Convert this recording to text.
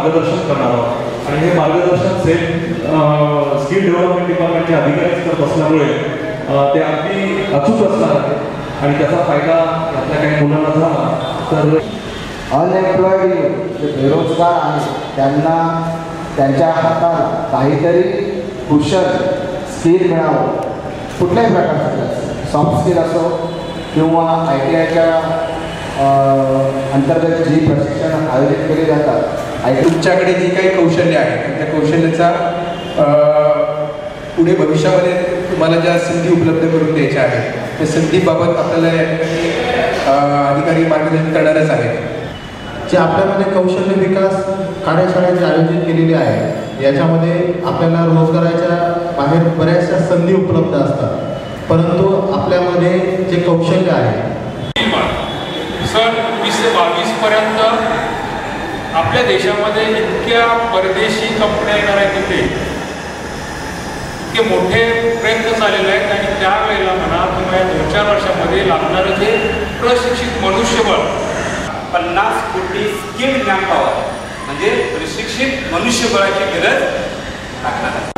मार्गदर्शन करणार आहोत आणि हे मार्गदर्शन स्किल डेव्हलपमेंट डिपार्टमेंटचे अधिकारीच करत असल्यामुळे ते अगदी अचूक असणार आहे आणि त्याचा फायदा आपल्या काही मुलांना झाला तर अनएम्प्लॉईड जे बेरोजगार आहेत त्यांना त्यांच्या हाताला काहीतरी कुशल स्किल मिळावं, कुठल्याही प्रकारचं सॉफ्ट स्किल असो किंवा ITIच्या अंतर्गत जी प्रशिक्षण आयोजित केली जातात, तुमच्याकडे जी काही कौशल्य आहे त्या कौशल्याचा पुढे भविष्यामध्ये तुम्हाला ज्या संधी उपलब्ध करून द्यायच्या आहेत त्या संधीबाबत आपल्याला अधिकारी मार्गदर्शन करणारच आहेत. जे आपल्यामध्ये कौशल्य विकास कार्यशाळा जी आयोजित केलेली आहे याच्यामध्ये आपल्याला रोजगाराच्या बाहेर बऱ्याचशा संधी उपलब्ध असतात, परंतु आपल्यामध्ये जे कौशल्य आहे सन 2022 पर्यंत आपल्या देशामध्ये इतक्या परदेशी कंपन्या येणार आहेत तिथे इतके मोठे प्रयत्न चाललेले आहेत आणि त्यावेळेला म्हणा किंवा या 2-4 वर्षामध्ये लागणारं जे प्रशिक्षित मनुष्यबळ 50 कोटी स्किल्ड मॅनपॉवर म्हणजे प्रशिक्षित मनुष्यबळाची गरज लागणार आहे.